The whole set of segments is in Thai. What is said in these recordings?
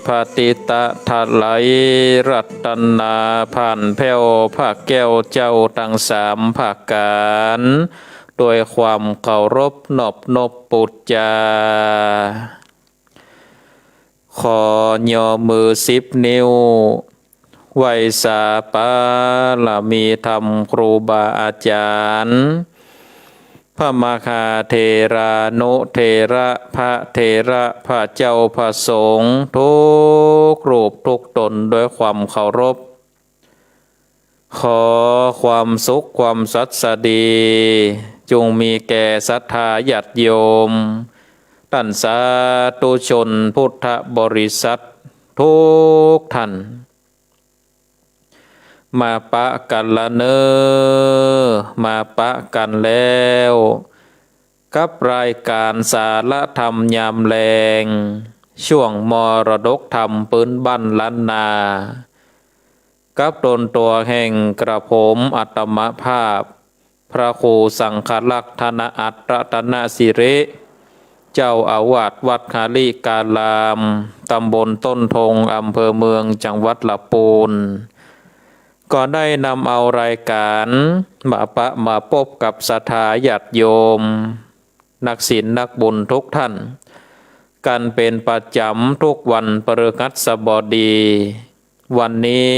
พาติตะทัดไหลรัตนาผ่านแผ้วภาคแก้วเจ้าตั้งสามภาคการโดยความเคารพนอบนบปุจจาขอย่อมือ10 นิ้วไหวสาปาละมีธรรมครูบาอาจารย์พระมคาเถรานุเถระพระเถระพระเจ้าพระสงฆ์ทุกรูปทุกตนด้วยความเคารพขอความสุขความสัตย์ดีจงมีแก่ศรัทธาญาติโยมท่านสาธุชนพุทธบริษัททุกท่านมาปะกันละเนอมาปะกันแล้วกับรายการสารธรรมยามแลงช่วงมรดกธรรมปืนบ้านล้านนากับตนตัวแห่งกระผมอัตมภาพพระครูสังฆลักษณ์ธนอัตรัตนสิริเจ้าอาวาสวัดคาลิกาลามตำบลต้นทงอำเภอเมืองจังหวัดลำพูนก็ได้นำเอารายการมาพบกับศรัทธาญาติโยมนักศีลนักบุญทุกท่านกันเป็นประจำทุกวันพฤหัสบดีวันนี้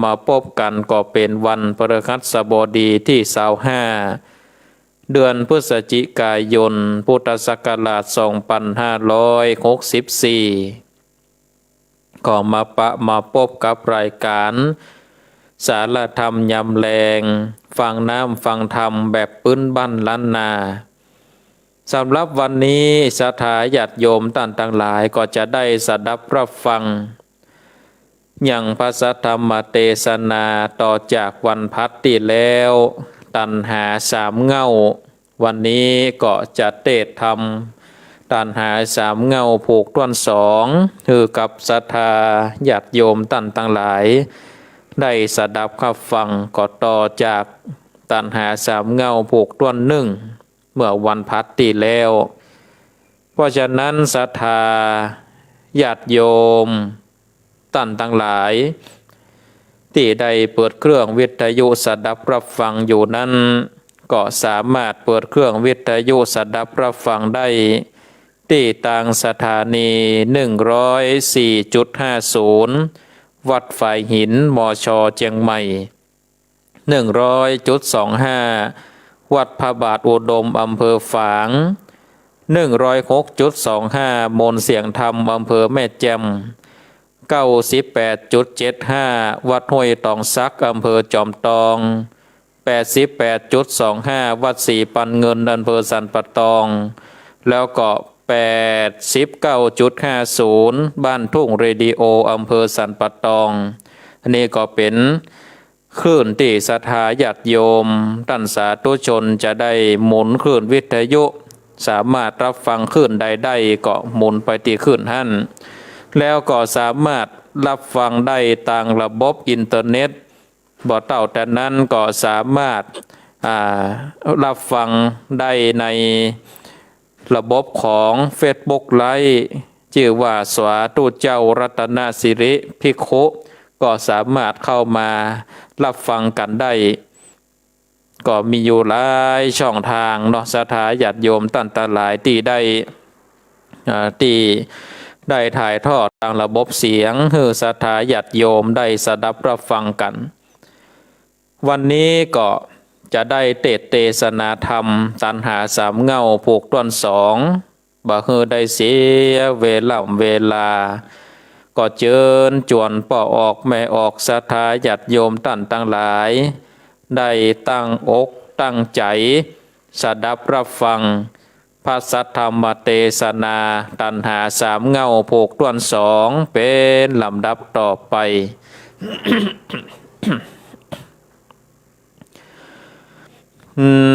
มาพบกันก็เป็นวันพฤหัสบดีที่25เดือนพฤศจิกายนพุทธศักราช2564ก็มาพบกับรายการสารธรรมยามแลงฟังน้ำฟังธรรมแบบปื้นบ้านล้านนาสำหรับวันนี้ศรัทธาญาติโยมท่านทั้งหลายก็จะได้สดับรับฟังอย่างพระธรรมเทศนาต่อจากวันพัดที่แล้วตัณหา3 เงาวันนี้ก็จะเทศธรรมตัณหา3 เงาผูกต้น2คือกับศรัทธาญาติโยมท่านทั้งหลายได้สดับขับฟังก็ต่อจากตัณหา3 เงาผูกต้น1เมื่อวันพัดที่แล้วเพราะฉะนั้นศรัทธาญาติโยมท่านทั้งหลายที่ได้เปิดเครื่องวิทยุสดับรับฟังอยู่นั้นก็สามารถเปิดเครื่องวิทยุสดับรับฟังได้ที่ต่างสถานี 104.50 วัดฝายหินมช.เชียงใหม่ 100.25 วัดพระบาทอุดมอำเภอฝาง 106.25 มนเสียงธรรมอำเภอแม่แจ่ม 98.75 วัดห้วยตองซักอำเภอจอมทอง 88.25 วัดศรีปันเงินอำเภอสันปะตองแล้วก็89.50 บ้านทุ่งเรดิโออำเภอสันปะตองอันนี้ก็เป็นคลื่นที่ศรัทธาญาติโยมท่านสาธุชนจะได้หมุนคลื่นวิทยุสามารถรับฟังคลื่นใดๆก็หมุนไปที่คลื่นหั่นแล้วก็สามารถรับฟังได้ทางระบบอินเทอร์เน็ตบ่เต่าแต่นั้นก็สามารถรับฟังได้ในระบบของ Facebook ไลฟ์ชื่อว่าสาธุเจ้ารัตนสิริภิกขุก็สามารถเข้ามารับฟังกันได้ก็มีอยู่หลายช่องทางเนาะศรัทธาญาติโยมท่านทั้งหลายที่ได้ถ่ายทอดทางระบบเสียงให้ศรัทธาญาติโยมได้สดับรับฟังกันวันนี้ก็จะได้เทศนาธรรมตัณหา3 เงาผูกต้น2บ่ฮือได้เสียเวลาก็เชิญจวนป่อออกแม่ออกศรัทธาญาติโยมท่านทั้งหลายได้ตั้งอกตั้งใจสดับรับฟังพระสัทธรรมเทศนาตัณหา3 เงาผูกต้น2เป็นลำดับต่อไป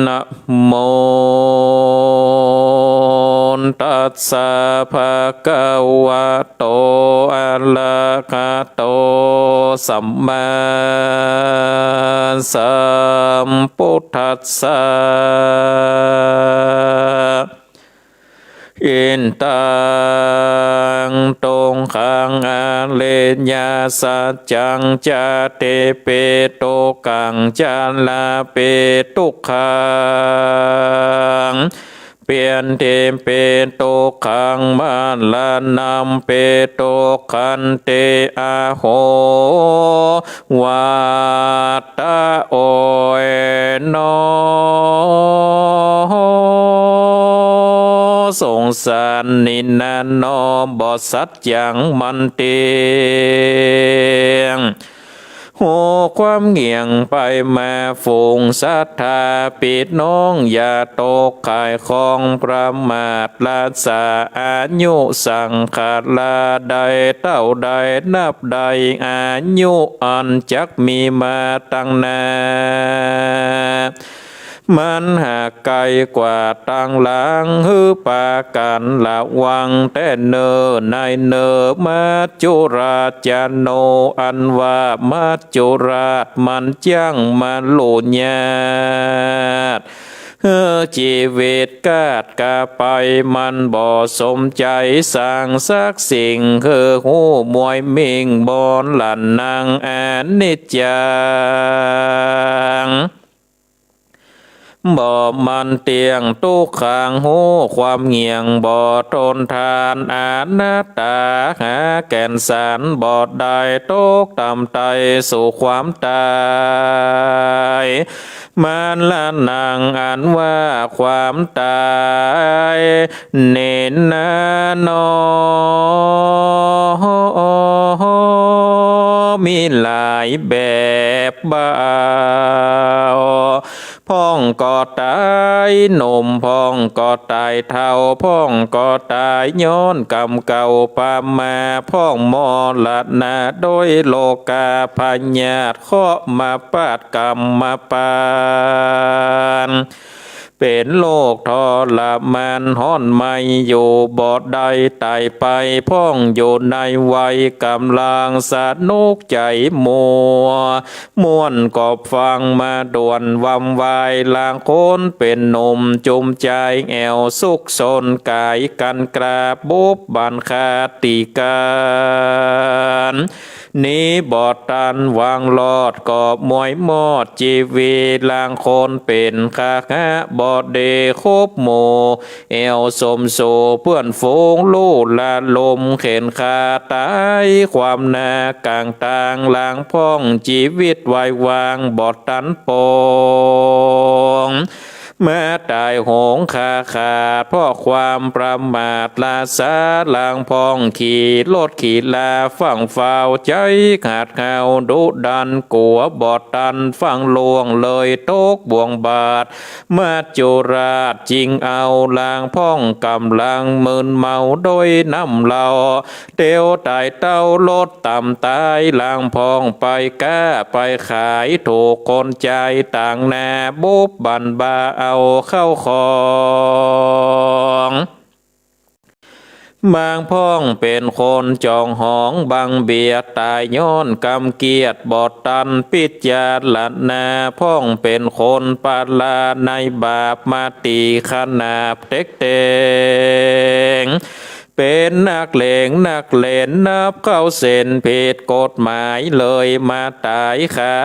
นะโมตัสสะภะคะวะโตอะระหะโตสัมมาสัมพุทธัสสะ อินตังตงขังอาเลญญาสัจจังจาเตเปโตกังจาลาเปตุขังเปลี่ยนเทมเปโตขังมาลานำเปโตขันเตอาโหวัตตะโอยโนสงสารนินานโนบอสัจยังมันเตียงโหความเงียงไปมาฝูงศรัทธาปิดน้องอย่าตกขายของประมาทลาสาอายุสังขาลาใดเต้าใดนับใดอายุอันจักมีมาตั้งนานมันหากไกลกว่าตั้งหลังฮือปากันละวังแต่เนอในเนอมาจุราจโนอันว่ามาจุราชมันจังมาโลญาตชีวิตกาดกาไปมันบ่สมใจสร้างสักสิ่งคือหูมวยมิงบอนหลันนางอานิจจังบ่มันเตียงตุกขังหูความเงียงบ่ทนทานอานัตตาหาแก่นสารบ่ได้ตกต่ำไตสู่ความตายมันละนางอันว่าความตายเน้นนาโนมีหลายแบบบ่าวพ่องก็ตายหนุ่มพ่องก็ตายเท่าพ่องก็ตายย้อนกรรมเก่าปามาพ่องมอละนาโดยโลกาพญาตข้อมาปาดกรรมมาปานเป็นโลกทรมานห้อนไม่อยู่บ่ใดตายไปพ่องอยู่ในวัยกำลังสนุกใจมัวม่วนกอบฟังมาด่วนวำวายลางคนเป็นหนุ่มจุมใจแอวสุขสนกายกันกราบบุบบันคาติการนี้บอดตันวางลอดกอบมวยมอดจีวีลางคนเป็นคาฮะบอดเดคบโมเอวสมโซเพื่อนฝูงลูลาลมเข็นคาตายความนากลางต่างลางพ่องชีวิตวายวางบอดตันปองเมื่อตายโหงขาดเพราะความประมาทลาสาลางพองขี่รถขี่ลาฟังเฝ้าใจขาดข่าวดุดันกัวบอดตันฟังลวงเลยตกบ่วงบาทมาจุราชจริงเอาลางพ่องกำลังมึนเมาโดยน้ำเหล่าเตียวตายเต้ารถต่ำตายลางพองไปก้าไปขายถูกคนใจต่างนาบุบบันบาเอาเข้าของบางพ่องเป็นคนจองหองบางเบียดตายย้อนกำเกียดบอดตันปิดยาลัดนาพ่องเป็นคนปาลาในบาปมาตีขนาบเต็กเตงเป็นนักเลงนักเล่นนับเข้าเส้นผิดกฎหมายเลยมาตายขา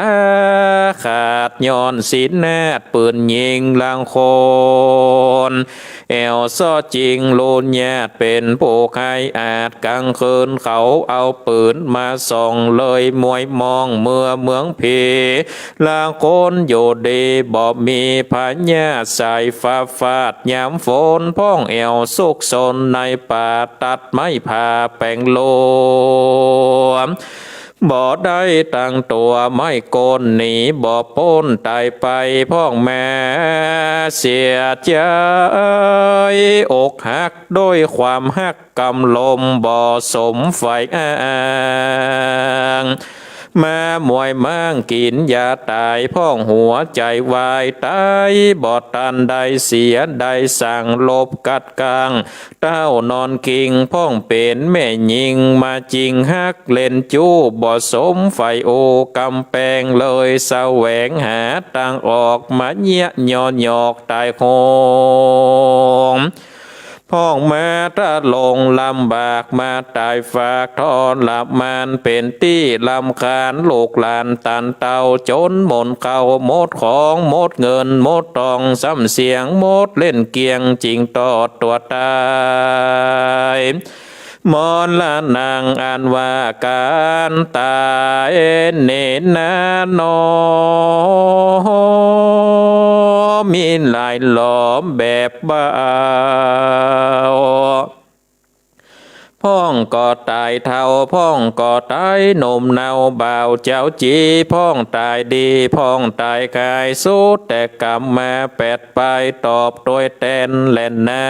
ดย้อนศีลแนดปืนยิงลางคนแอวซ้อจริงลูนญาติเป็นผู้ใครอาจกลางคืนเขาเอาปืนมาส่องเลยมวยมองเมื่อเมืองผีลางคนอยู่ดีบ่มีพญาสายฟ้าฟาดยามฝนพ่องแอวสุกสนในป่าตัดไม้ผ่าแป่งโลมบ่ได้ตั้งตัวไม่โกนหนีบ่พ้นตายไปพ่องแม่เสียใจอกหักด้วยความหักกำลมบ่สมไฟอ้างมามวยมั่งกินยาตายพ่องหัวใจวายตายบอดตันได้เสียได้สั่งลบกัดกลางเต้านอนกิงพ่องเป็นแม่ยิงมาจริงฮักเล่นจู้บ่สมไฟโอกำแพงเลยแสวงหาทางออกมาเยี่ยยอนหยอกตายโหง พ้องมาถ้าลงลำบากมาตายฝากทอนหลับมันเป็นที่ลำคาญลูกหลานตันเตาจนหมนเก่าหมดของหมดเงินหมดทองซ้ำเสียงหมดเล่นเกียงจริงต่อตัวตายมอนละนางอันว่าการตายเนนาโนมีหลายหลอมแบบเบาพ่องก็ตายเท่าพ่องก็ตายหนุ่มเนาบ่าวเจ้าจีพ่องตายดีพ่องตายกายสู้แต่กรรมมาแปดไปตอบโดยแตนแล่นนา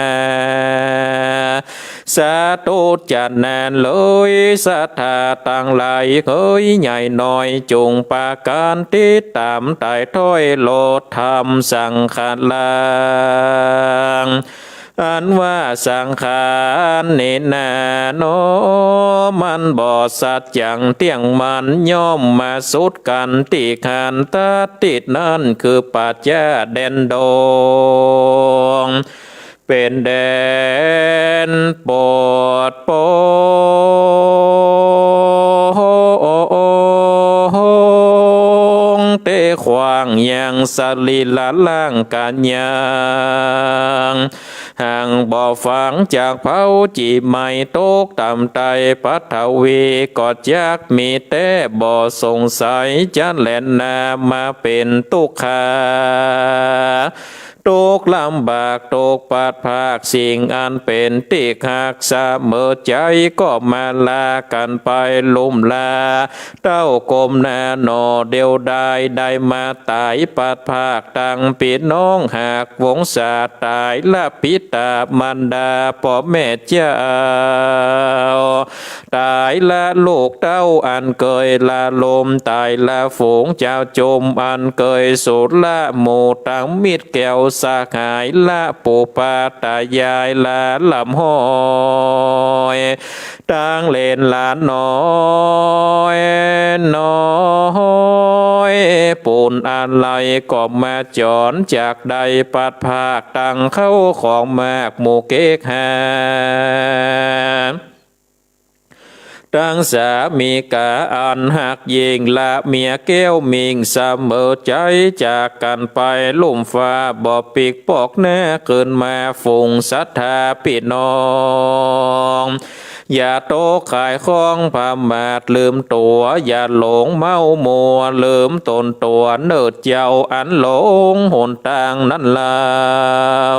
สาธุจัดแนนเลยศรัทธาต่างหลายเคยใหญ่หน่อยจุงปาการติดตามตายถ้อยโลดธรรมสังขารลางอันว่าสังขารนี่นาโนมันบ่สัจจังเตียงมันย่อมมาสุดกันติขันตติดนั่นคือปัจจาเด่นดงเป็นแดนปวดโปเตขวางยังสลีละล่างกันยังห่างบ่อฝังจากเผาจีไม่ตกต่ำไตปัทวีกอดยักมีแต่บ่สงสัยจะแล่นนามาเป็นตุกขาตกลำบากตกปาดภาคสิ่งอันเป็นติหักเสมอใจก็มาลากันไปลุ่มลาเต้ากลมหน้าหนอเดียวได้มาตายปาดภาคตังปีน้องหากวงศาตายละพิตามันดาพ่อแม่เจ้าตายละลูกเต้าอันเกยละลมตายละฝูงเจ้าจมอันเกยสุดละหมู่ตังมิดแก้วสาหายละปูปาตายายละลำห้อยตั้งเลนหลานน้อยน้อยปูนอะไรก็มาจอนจากใดปัดภาคตั้งเข้าของมากหมู่เก๊กหาตั้งสามีกาอันหักยิงละเมียแก้วมิงเสมอใจจากกันไปลุ่มฟ้าบ่ปีกปอกแน่เกินมาฟุงศรัทธาพี่น้องอย่าโตขายของพามาดลืมตัวอย่าหลงเมามัวลืมตนตัวเนิดเจ้าอันหลงหนทางนั้นลา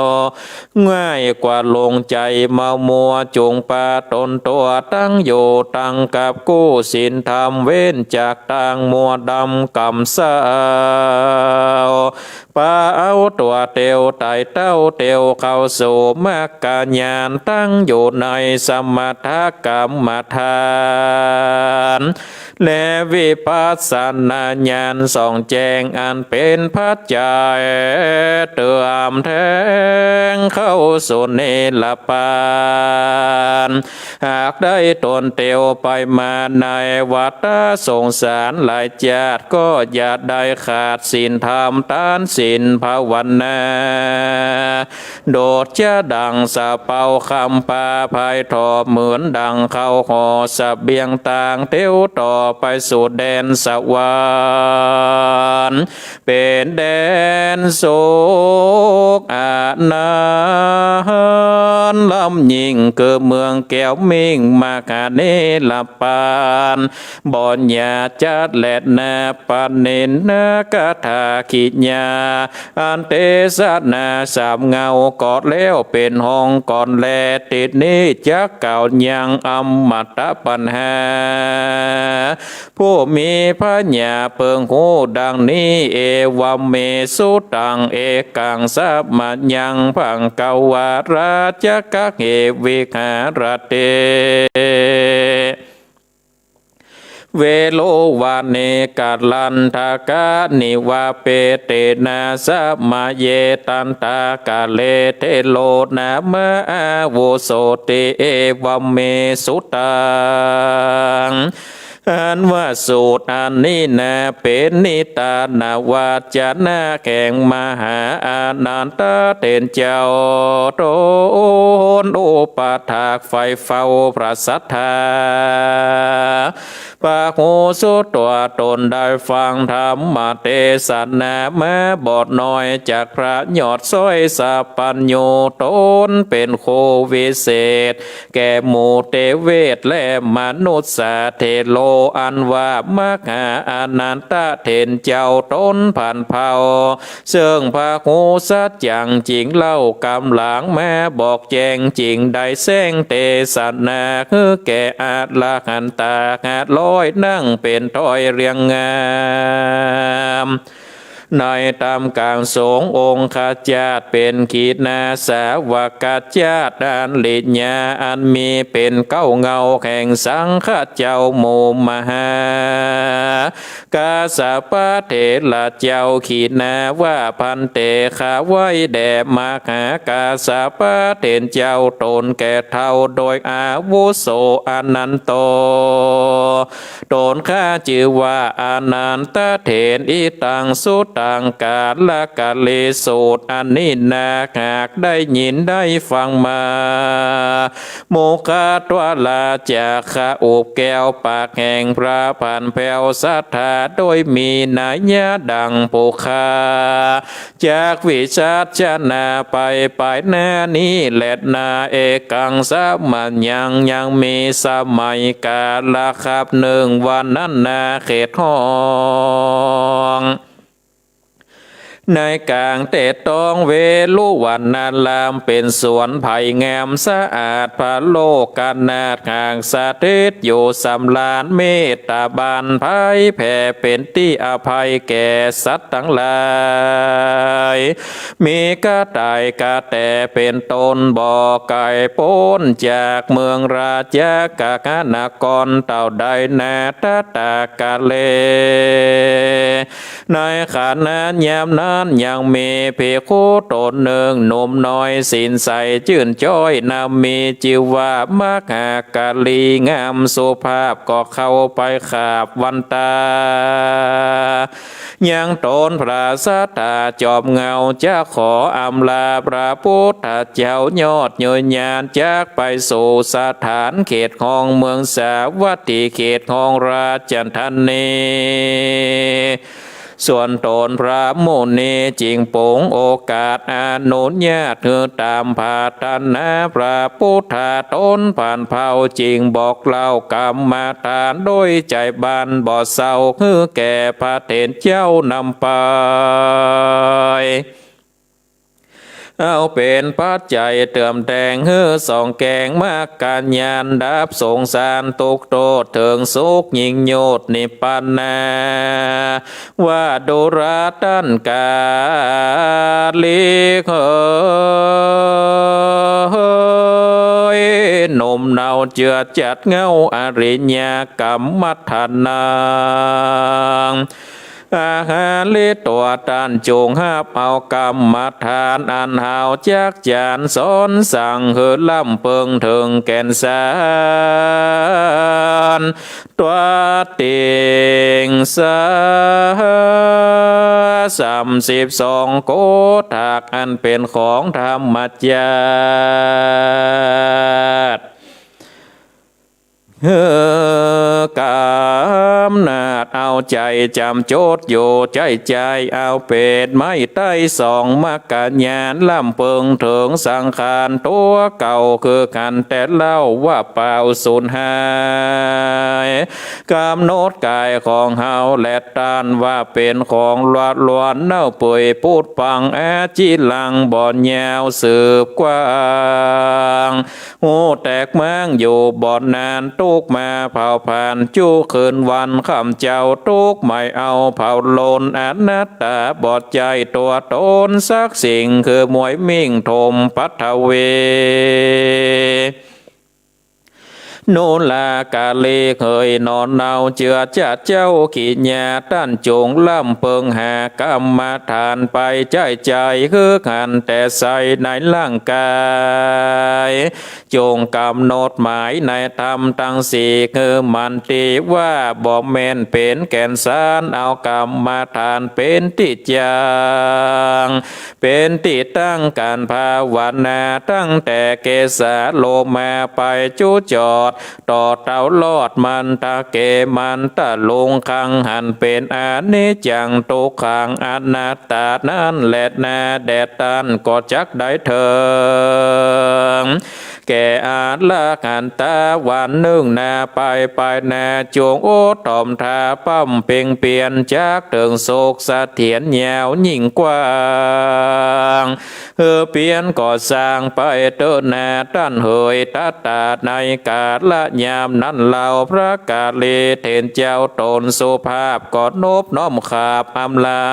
วง่ายกว่าลงใจเมามัวจงปาตนตัวตั้งอยู่ตั้งกับกู้สินธรรมเว้นจากต่างมัวดำกำสาวปาเอาตัวเตียวไต่เต้าเตียวเข้าสู่มรรคญาณตั้งอยู่ในสมถกรรมฐานและวิปัสสนาญาณส่องแจ้งอันเป็นปัจจัยเติมแทงเข้าสู่เนรปานหากได้ตนเตียวไปมาในวัฏสงสารหลายจาติก็อย่าได้ขาดศีลธรรมทานศีลภาวนาโดดจะดังสะเป่าคำปาภัยทอเหมือนดังเข้าห่อสะเบียงต่างเตียวต่อไปสู่แดนสวรรค์เป็นแดนโศกอานาลำยิ่งเกิดเมืองแก้วมิ่งมาคาเนลปานบ่อนยาจัดแลดนาปานเนนนากาถาขิญาอันเตสนาสามเงากอดแล้วเป็นห้องก่อนแลติดนี้จักเก่ายังอมตะปัญหาผู้มีพระญาเปิงหูดังนี้เอวัมเมสุตังเอกังสัพมัญญังพังกวาราชกะเกวิหารเตเวโลวาเนกัลลันทากานิวาเปเตนะสัมมาเยตันตากาเลเทโลนามะโวโสติเอวัมเมสุตังอั นว่าสูตรอันนี้นาเป็นนิตานาวาจนาแข่งมหาอานันตเตนเจ้าโตนอุปถากไฟเฝ้าพระสัทธาปากหูสุดตัวตนได้ฟังธรรมเทศนาแม้บทน้อยจากพระยอดซ้อยสัพปัญโยตนเป็นโควิเศษแก่หมู่เทเวศและมนุษย์สาเทโลอันว่ามหาอนันตเถนเจ้าตนผ่านเผาซึ่งพระหูสัจจังจริงเล่ากำหลังแม้บอกแจงจริงได้แสงเทศนาคือแก่อาจละหันตาอาจลอยนั่งเป็นต้อยเรียงงามในตามกลางสงองค์ข้าจาตเป็นขีดนาสาวกาจาตอันลิญญาอันมีเป็นเก้าเงาแห่งสังฆเจ้าโมมหากาสาปะเถระเจ้าขีดนาว่าพันเตขาไว้แด่มหากาสาปะเถนเจ้าตนแก่เท่าโดยอาวุโสอนันโตตนข้าชื่อว่าอนันตเถนอิตังสุตังกาลกาเลสูตรอันนี้นาหากได้ยินได้ฟังมาโมคาตัวลาจากข้าอุบแก้วปากแห่งพระผ่านแผ่วศรัทธาโดยมีนัยยะดังปุคาจากวิชาชนาไปหน้านี้แลดนาเอกังสามัญยังมีสมัยกาลครับหนึ่งวันนั้นนาเขตห้องในกลางเตตองเวลุวันนาลามเป็นสวนไผ่งามสะอาดพระโลกกันนาดห่างสะเทศอยู่สำลานเมตตาบานภัยแผ่เป็นที่อภัยแก่สัตว์ทั้งหลายมีกระต่ายกระแตเป็นตนบ่อไก่ป้นจากเมืองราชกะกนากรเต่าใดนาตตากะเลในขณะยามนั้นยังมีเพโคตนหนึ่งหนุ่มน้อยสินใสชื่นจ้อยนำมีจิวามหากาลีงามสุภาพก็เข้าไปขาบวันตายังตนพระสัทธาจอบเงาจะขออำลาพระพุทธเจ้ายอดเยินยานจากไปสู่สถานเขตของเมืองสาวัตถีเขตของราชธานีส่วนตนพระมุนีจิงปงโอกาสอนุญาตคือตามพาตนาพระพุทธตนผ่านเผาจริงบอกเล่ากรรมฐานโดยใจบานบ่เศร้าคือแก่พระเถรเจ้านำไปเอาเป็นปัจจัยเติมแต่งเฮือสองแกงมากการยานดับสงสารตุกโตถึงสุขยิ่งโยดนิพพานาว่าดุราตันกาลิเยหนุ่มเนาเจือจัดเงาอริญญากรรมฐานังอาหารลิตัวตันจงหับเอากรรมฐานอันหาวจากจานสอนสั่งเฮือล่ำเพิงถึงแก่นสารตัวเติงสา32 โกฏากอันเป็นของธรรมจักรกามนาดเอาใจจำโจทย์อยู่ใจเอาเป็ดไม้ใต้สองมักกะญาณล่ำเพิงถึงสังขารตัวเก่าคือกันแต่เล่าว่าเปล่าสูญหายกำหนดกายของเฮาและตานว่าเป็นของลวดลวนเน่าเปื่อยพูดปังจีลังบ่อนยาวสืบกว้างหูแตกเมืองอยู่บ่อนนานตุกมาเผาผ่านจู้คืนวันคำเจ้าตุกไม่เอาเผาโลนอนัตตาบอดใจตัวตนสักสิ่งคือมวยมิ่งทมปัทเว โนลากาเลเคยนอนเนาเจือจัดเจ้าขีญาต้านจงล่ำเปิงหากรรมฐานไปใจคือขันแต่ใส่ในร่างกายจงกำหนดหมายในธรรมตั้งสี่คือมันตีว่าบ่แม่นเป็นแก่นสารเอากรรมฐานเป็นติจางเป็นติตั้งการภาวนาตั้งแต่เกสาโลมาไปจูจอดต่อเต่าลอดมันตะเกมันตะลงคังหันเป็นอนิจจังทุกขังอนัตตานั่นแหละนาแดดตันก็จักได้เถิงแก่อาจละกันตาวันหนึ่งนาไปนาจวงโอตอมทาปั้มเป่งเปลี่ยนจากเติงโศกสะเทียนยาวยิ่งกว้างเปลี่ยนก่อสร้างไปเตอนาตั้นเหยตัตตาในกาละยามนั้นเหล่าพระกาลีเทนเจ้าตนสุภาพกอดนบน้อมขาบอำลา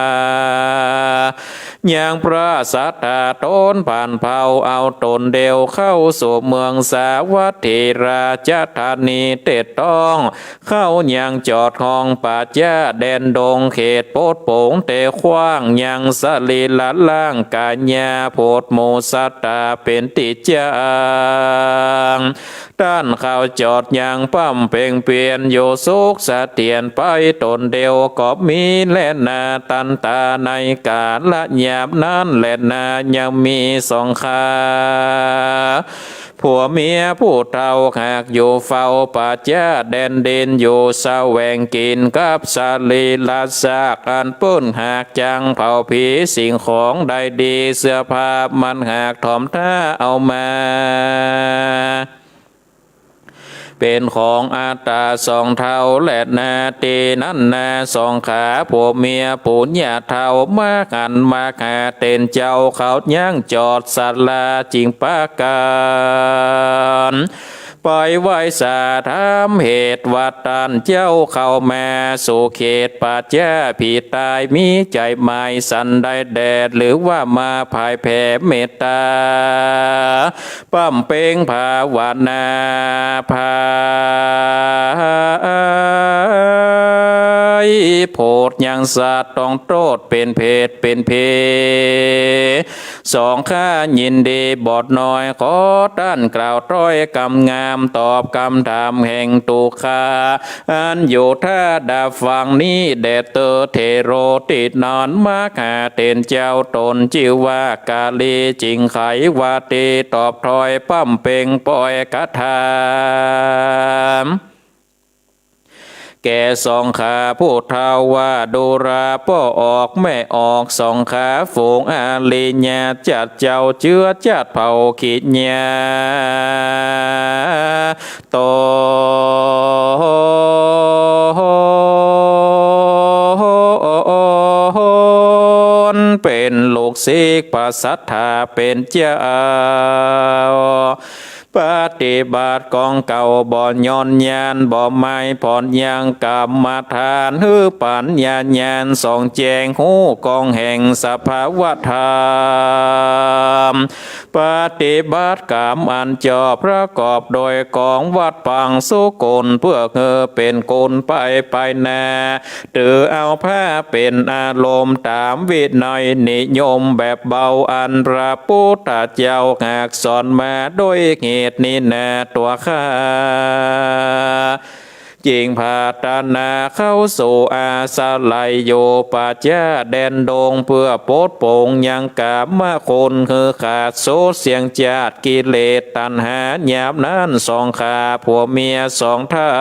อย่างพระสัตตาตนผ่านเผาเอาตนเดียวเข้าสู่เมืองสาวัตถีราชธานีเตต้องเข้ายังจอดห้องป่าจ้าแดนดงเขตโพดโป่งเตขว้างยังสลีละล่างกาญาโพดโมสัตตาเป็นติจางด้านเข้าจอดยังปั้มเป่งเปลี่ยนโยสุกสะเตียนไปตนเดียวก็มีและนาตันตาในกาละยามนั้นและนายังมีสองขาผัวเมียผู้เฒ่าหากอยู่เฝ้าป่าจ้าแดนดินอยู่แสวงกินกับสาลีลาซากอันปื้นหากจังเผาผีสิ่งของใดดีเสื้อผ้ามันหากถ่อมท่าเอามาเป็นของอาตาสองเท่าและนาตีนั่นนาสองขาผัวเมียปุญญาเท่ามากันมาหาเต็นเจ้าเขาย่างจอดสัตลาจริงปาการปล่อยไว้สาธามเหตุวัดตันเจ้าเข้ามาสู่เขตป่าจ้าผีตายมีใจไม่สันได้แดดหรือว่ามาภายแผ่เมตตาปั้มเป่งภาวนาภาโพดยังสัตว์ต้องโทษเป็นเพศเป็นเพสองข้ายินดีบอดน้อยขอต้านกล่าวต้อยกำงามตอบคำถามแห่งตุคาอันอยู่ท่าดาฟังนี้แดดเตอเทโรติดนอนมาหาเต็นเจ้าตนจิวว่ากาลีจริงไขวาตีตอบถอยปั้มเป่งปล่อยกถาแก่สองขาผู้เท่าว่าดูราป้อออกแม่ออกสองขาฝูงอาลีญาจัดเจ้าเชื้อจัดเผ่าขีดญาโตเป็นลูกศิษย์ปัสสัทธาเป็นเจ้าปฏิบัติกองเก่าบ่ย้อนยานบ่ไม่ผ่อนยังกรรมฐานฮือปัญญาญาณส่องแจงหูกองแห่งสภาวธรรมปฏิบัติกรรมอันจอบประกอบโดยกองวัดปังสุกลเพื่อเป็นกุลไปนาหรือเอาผ้าเป็นอารมณ์ตามวินัยนิยมแบบเบาอันพระพุทธเจ้าหากสอนมาโดยเหตุนี้นาตัวข้าจิงพาตนาเข้าสู่อาสาไลโยปัจจาแดนดงเพื่อโปดโป่งยังกามมาคนคือขาดโซเสียงจาดกิเลสตัณหาหยาบนั้นสองขาผัวเมียสองเท่า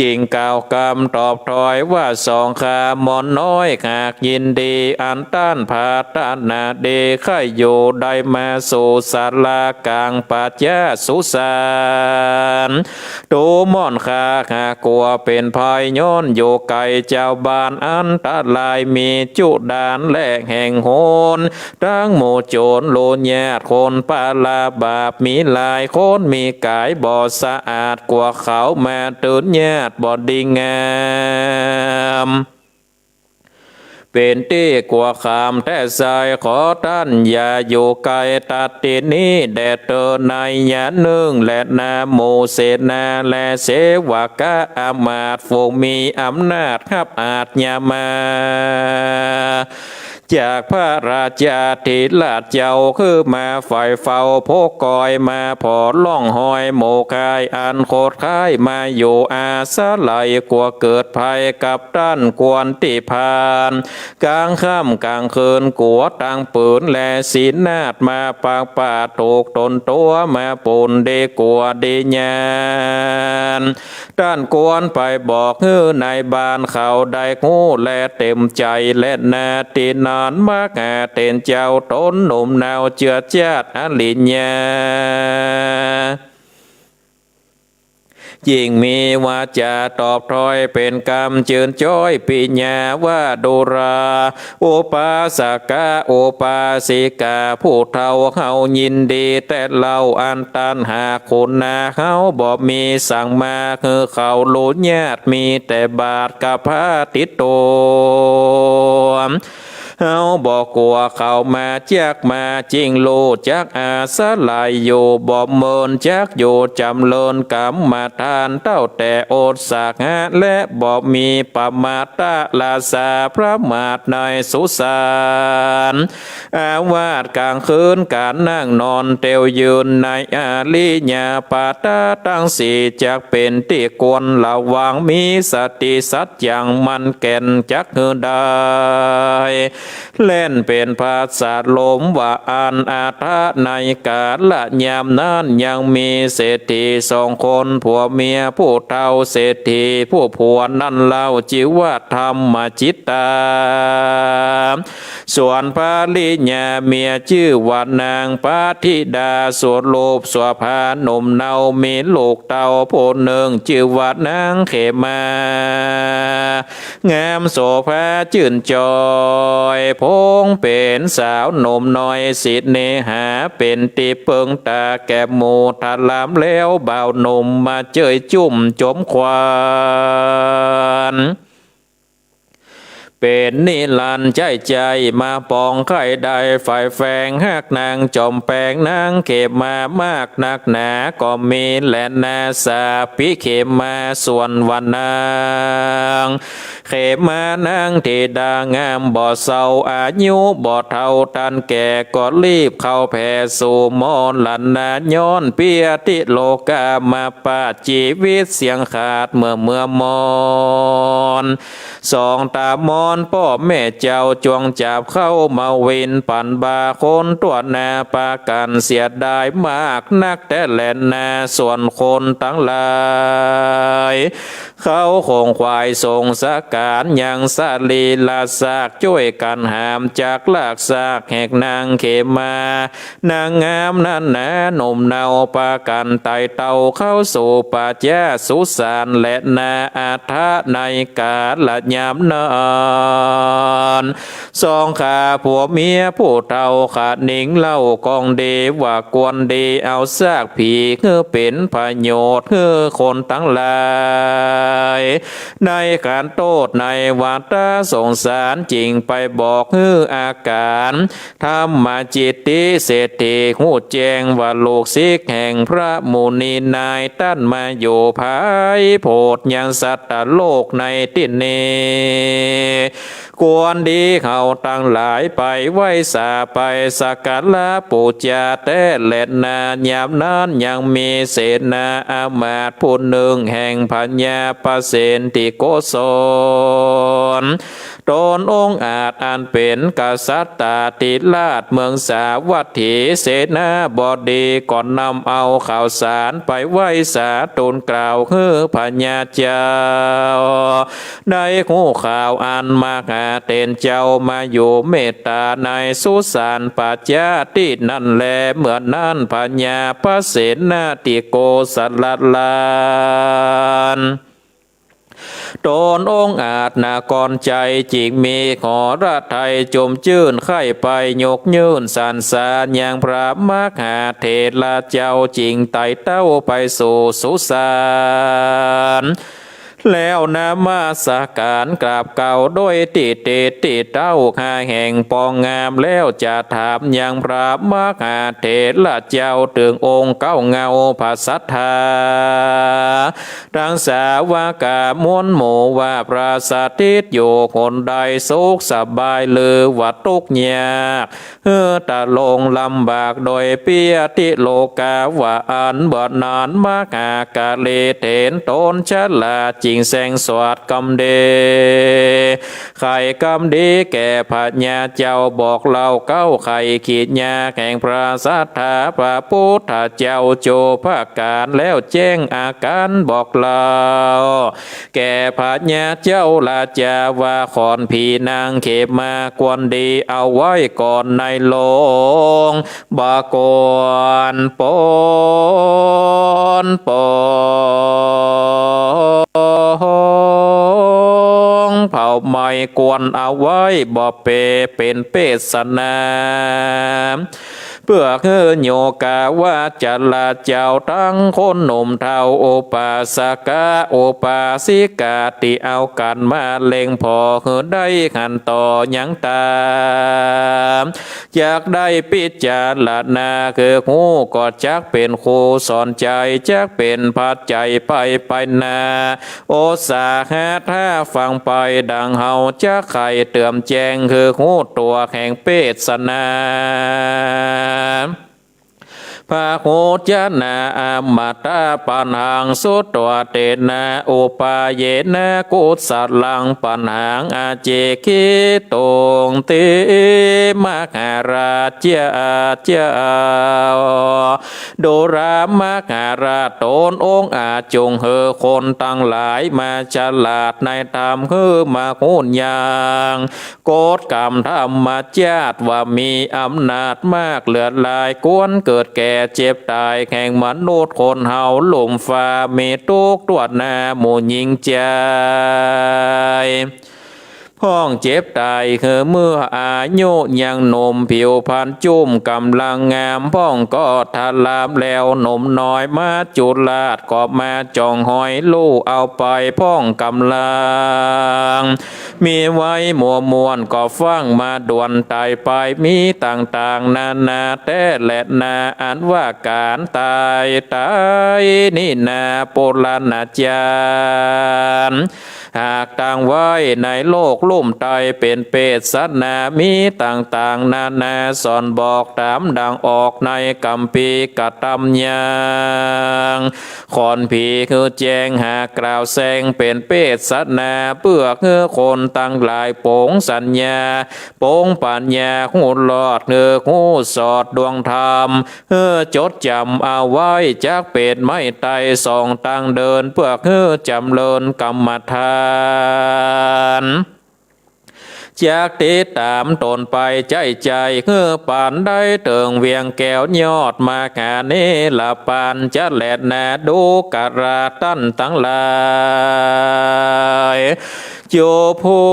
จิงกล่าวกรรมตอบถอยว่าสองขามอนน้อยหากยินดีอันต้านพาตานาเดไข่อยู่ได้มาสู่ศาลากลางปัจจาสุสานดูม่อนคาหากลัวเป็นภัยย้อนอยู่ไกลเจ้าบ้านอันตรายมีจุดานแหลกแห่งโหนทั้งหมู่โจรโลญญาติคนปาลาบาปมีหลายคนมีกายบ่สะอาดกว่าเขามาตื่นญาติบ่ดีงาม เป็นที่กว่าคำแต่ใจขอท่านอย่าอยู่ไกลตัดตินี้แด่เตอในยะนึงและนาโมเสนาและเสวกะอามาตย์ฝูงมีอำนาจครับอาจญามาจากพระราชาธิราชเจ้าคือมาฝ่ายเฝ้าโพกอยมาพอล่องหอยโมกายอันโคตรค่ายมาอยู่อาสาไหลกลัวเกิดภัยกับด้านกวนติพานกลางค่ำกลางคืนกลัวตังปืนและศีลนาดมาปากป่าถูกตนตัวมาปูนเดกลัวเดญานด้านกวนไปบอกฮื้อในบ้านเขาได้งูและเต็มใจและนาตีนานมากเต็นเจ้าต้นหนุ่มนาวเจือจาดอลิญญายิ่งมีวาจาตอบถอยเป็นกรรมเจิญจ้อยปิญญาว่าดุราโอปาสกาโอปาสิกาผู้เฒ่าเฮายินดีแต่เราอันตันหาคุณนาเฮาบ่มีสั่งมาคือเขาลุญาติมีแต่บาทกับพระติดตัวเฮาบอกกลัวเข้ามาจักมาจริงโลจักอาสาลายอยู่บ่เมินจักอยู่จำเลินกรรมมาทานเต้าแต่โอดสากหะและบ่มีปมาตะลาสาพระมาทในสุสานอาวาสกลางคืนการนั่งนอนเตียวยืนในอาลิญาปาตาตั้งสี่จักเป็นที่กวนระวังมีสติสัจอย่างมันแก่นจักเฮือได้เล่นเป็นภาษาลมว่าอันอาทะในกาลยามนั้นยังมีเศรษฐีสองคนผัวเมียผู้เฒ่าเศรษฐีผู้ผัวนั่นเล่าจิวธรรมจิตตาส่วนภริญาเมียชื่อว่านางปาธิดาส่วนโลภสวภาหนุ่มเนามีลูกเต่าผู้หนึ่งชื่อว่านางเขมางามโสภาจื่นจอยพงเป็นสาวหนุ่มน้อยสิเนหาเป็นตีเปิงตาแก่หมูทลามแล้วบ่าวหนุ่มมาเจยจุ่มจมควานเป็นนิรันดร์ใจมาปองไข่ได้ฝ่ายแฝงหักนางจอมแปงนางเข็มมามากนักหนาก็มีแลนาสาพิเข็มมาส่วนวันนางเขมานางธิดางามบ่เศร้าอายุบ่เท่าตันแก่ก็รีบเข้าแผ่สู่มอนลันนาย้อนเปียติโลกามาปาชีวิตเสียงขาดเมื่อมอนสองตามอนพ่อแม่เจ้าจวงจับเข้ามาเวินปันบาคนตัวนาปากันเสียดายมากนักแต่แลนนาส่วนคนทั้งหลายเขาคงควายทรงสการยังสาลีลาสากช่วยกันหามจากลากสากแหกนางเขมานางงามนั้นนะหนุ่มเนาปากันไต่เต่าเข้าสู่ป่าแจ้สุสานและนาอาทะในกาลยามนานสองขาผัวเมียผู้เฒ่าขาดหนิงเล่ากองดีว่ากวนดีเอาซากผีคือเป็นประโยชน์คือคนทั้งหลายในการโทษในวาตาสงสารจริงไปบอกฮืออาการธรรมจิตติเศรษฐีหูแจ้งว่าลูกศิษย์แห่งพระมุนีนายตั้นมาอยู่ภายโพดยังสัตว์โลกในที่นี้กวนดีเขาตั้งหลายไปไหวสาไปสักการะปูจาแต่เล็ดนายามนั้นยังมีเสนาอามาตย์ผู้หนึ่งแห่งพัญญาปเสนติโกศลตนองค์อาจอันเป็นกษัตริย์ตาติราชเมืองสาวัตถีเสนาบดีก่อนนำเอาข่าวสารไปไหวสาทูลกล่าวคือพัญญาเจ้าได้หูข่าวอันมากเต็นเจ้ามาอยู่เมตตาในสุสานปัจจาตินั่นแลเหมือนนั้นพัญญาปเสนาติโกสลัดลานตนองค์อาจนากรใจจิกมีขอระไทยจมจื่นไข่ไปยกยืนสันสานอย่างพระมหาเถระเจ้าจริงไต่เต้าไปสู่สุสาน แล้วนามาสการกราบเก่าโดยติเตติเต้าหาแห่งปองงามแล้วจะถามยังพระมหาเถระเจ้าถึงองค์เก้าเงาภาสัทธาดังสาวกามวลหมู่ว่าพระสาธิตอยู่คนใดสุขสบายหรือว่าทุกข์ยากตะลงลำบากโดยเปียติโลกาว่าอันบดนานมากากาเลเถนตนชะลาจิงแสงสวัสดกำเดไข่กำดีแก่พญาเจ้าบอกเล่าเก้าไข่ขีดยาแห่งพระสัทธาพระพุทธเจ้าโจภาการแล้วแจ้งอาการบอกเล่าแก่พญาเจ้าลาจาว่าขอนผีนางเขบมากวนดีเอาไว้ก่อนในโลงบากวนปนปเผาไม้กวนเอาไว้บ่เปเป็นเปสนาเพื่อคือโยกาว่าจะลาเจ้าทั้งคนหนุ่มเท่าโอปาสกาโอปาสิกาติเอากันมาเล็งพอคือได้ขันต่อยังตามอยากได้พิจารณาคือหูก็จักเป็นครูสอนใจจักเป็นพัดใจไปนาโอสาหะถ้าฟังไปดังเฮาจะไข่เตื่อมแจงคือหูตัวแห่งเปสนาพระโหจนาอามาตาปัญหังสุตวเตนะอุปาเยนะกุสัตลังปัญหังอาเจคิตงติมหาราชเจ้าโดรามหาราชตนองค์อาจงเฮอคนตั้งหลายมาฉลาดในธรรมคือมาหุนยางโกฏกรรมธรรมจาตว่ามีอำนาจมากเหลือหลายกวนเกิดแก่เจ็บตายแห่งมนุษย์คนเฮาหลุมฟ้ามีทุกตรวจหน้าหมู่หญิงใจพ้องเจ็บตายคือเมื่ออายุยังหนุ่มผิวพรรณจุ่มกำลังงามพ้องก็ทาลามแล้วหนุ่มน้อยมาจุลาดก็มาจองหอยลู่เอาไปพ้องกำลังมีไว้มัวมวนก็ฟังมาด่วนตายไปมีต่างๆนานาแต่และนาอันว่าการตายนี่นาโปราณจารย์หากต่างไว้ในโลกลุ่มไตเป็นเปตสัตนามีต่างๆนานาสอนบอกตามดังออกในกัมปีกตำยังขอนผีคือแจงหากล่าวแสงเป็นเปตสัตนาเพื่อคือคนตั้งหลายโปงสัญญาโปงปัญญาหูหลอดหูสอดดวงธรรมจดจำเอาไว้จากเป็ดไม่ไตสองตั้งเดินเพื่อคือจำเลินกรรมฐานจากติดตามตนไปใจคือปานได้เติงเวียงแก้วยอดมาหาเนละปานจะแลดนาดูกะราตั้นตั้งหลายโยผู้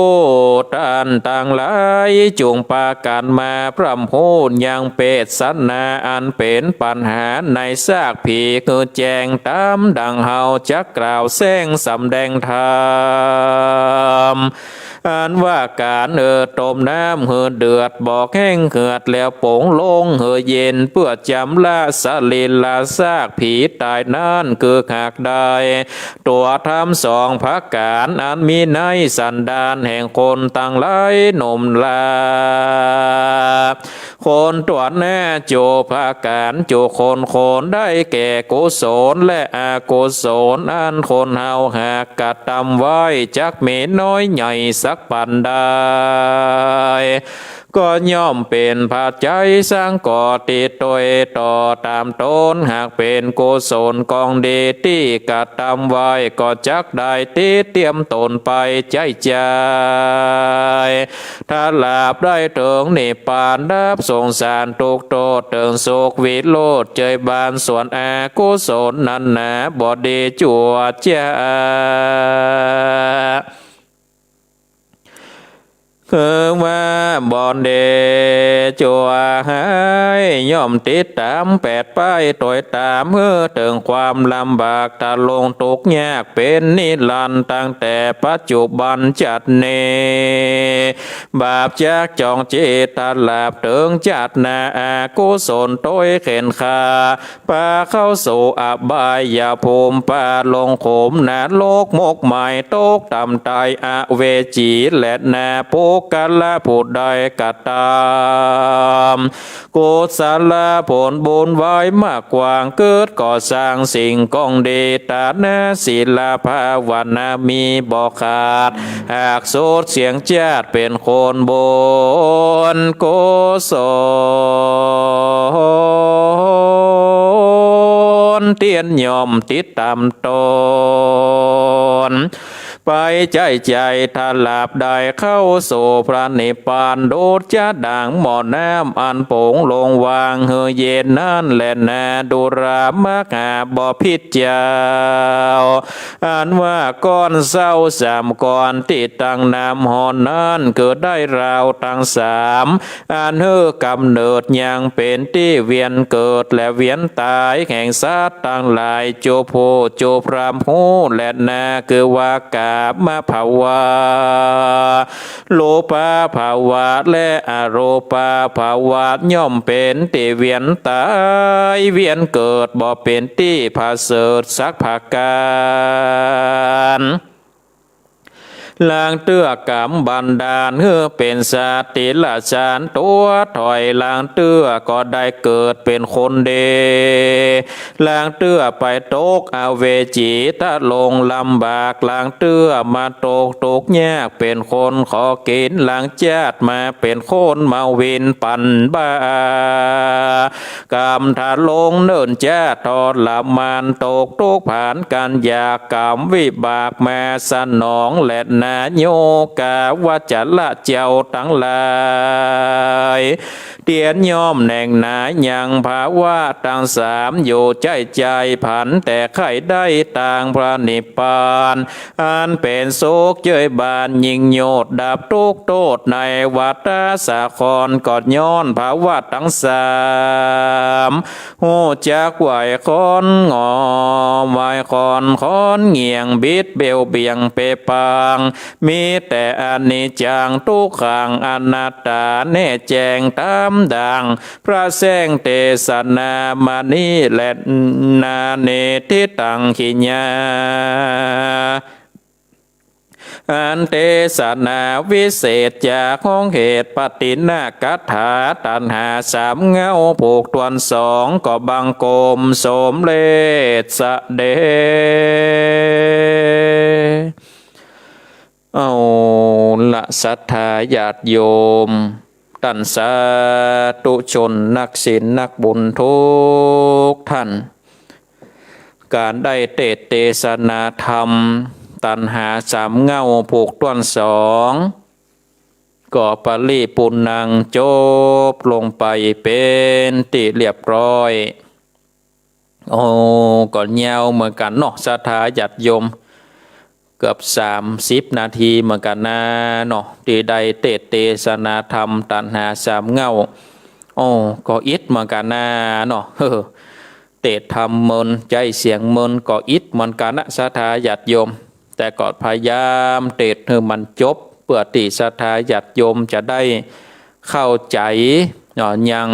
ตันต่างหลายจงปากันมาพร่ำพูนยังเปตสันนาอันเป็นปัญหาในซากผีคือแจงตามดังเฮาจักกล่าวแสงสำแดงธรรมอันว่าการต้มน้ำเดือดบอกแห้งเหือดแล้วโป่งลงเย็นเพื่อจำละสลิลาซากผีตายนั่นคือหากได้ตัวทำสองพักการอันมีในสันดานแห่งคนต่างหลายหนุ่มลาคนตัวแน่โจภาการโจคนได้แก่กุศลและอกุศลอันคนเฮาหากกระทำไว้จักมีน้อยใหญ่สักปันได้ก็ย่อมเป็นภาจัยสร้างก่อติดตัวต่อตามต้นหากเป็นกุศลกองดีที่กระทำไว้ก็จักได้ติดเตรียมตนไปใจถ้าลาบได้ถึงนิพพานดับสงสารทุกโทษถึงสุขวิโรธเจยบานส่วนอากุศลนั้นหนาบอดีจัวจ้าคือว่า บอนเดจัวให้ย่อมติดตามแปดป้ายต่อยตามเมื่อถึงความลำบากตาลงตกยากเป็นนิรันดร์ตั้งแต่ปัจจุบันจัดเนบาปจากจองเจตลาบถึงจัดนาอากุศลต้อยเข็นขาปาเข้าสู่อบายภูมิปาลงโขมนาโลกมกหมายตกต่ำตายอเวจีและนาโปกัลละผู้ใดกตามกุศลผลบุญไว้มากกว่างเกิดก่อสร้างสิ่งกองดีตานาศีลภาวนามีบอกขาดหากโสดเสียงจาดเป็นคนบนกุศลเตียนยอมติดตามตนไปใจถ้าหลับได้เข้าสู่พระนิพพานโดดจะด่างหมอน้ำอันโป่งลงวางเฮเย็นนั่นแหละนาดุรามกาบ่พิจเจ้าอันว่าก้อนเศร้าสามก้อนติดตั้งนำหอนนั้นเกิดได้ราวตั้งสามอันเฮอกำเนิดยังเป็นที่เวียนเกิดและเวียนตายแห่งสัตว์ตั้งหลายโจโพโจพรามหูและนาคือว่ากามาภาวะโลภะภาวะและอโรปะภาวะย่อมเป็นที่เวียนตายเวียนเกิดบ่เป็นที่ผาเสดสักภาการลางเตื้อกำบันดาลเฮือเป็นสาติละชานตัวถอยลางเตื้อก็ได้เกิดเป็นคนเดลางเตื้อไปตกอเวจีตะลงลำบากลางเตื้อมาตกยากเป็นคนขอกินลางจาดมาเป็นคนเมาวินปันบากำทาลงเนินจาทอดละมานตกผ่านกันอยากกรรมวิบากมาสนองและนาโยกาวจละเจ้าทั้งหลายเตียนย่อมแหน่งหนายังภาวะต่างสามอยู่ใจผันแต่ไข่ได้ต่างพระนิพพานอันเป็นโศกเจยบานยิงโยดดับทุกโทษในวัฏสาครกอดย้อนภาวะทั้งสามหูจักไหวคอนงอไหวคอนเงียงบิดเบลเบียงเปปางมีแต่อนิจจังทุกขังอนัตตาแน่แจ้งตามดังพระแสงเทศนามานีและนาเนทิตังขิญญาอันเทศนาวิเศษจากห้องเหตุปฏินากัตถาตัณหาสามเงาผูกตวนสองก็บังกมสมเลสเดเอาละศรัทธาญาติโยมท่านสาธุชนนักศีลนักบุญทุกท่านการได้เทศนาธรรมตัณหาสามเงาผูกต้นสองก็ปริปุณังจบลงไปเป็นที่เรียบร้อยก่อนยาวเหมือนกันเนาะศรัทธาญาติโยมเกือบ30 นาทีเหมือนกันนะเนาะที่ใดเทศนาธรรมตัณหาสามเงาก็อิดเหมือนกันนะเนาะเทศธรรมมนใจเสียงมนก็อิดเหมือนกันนะศรัทธาญาติโยมแต่ก็พยายามเทศให้มันจบเพื่อที่ศรัทธาญาติโยมจะได้เข้าใจยัง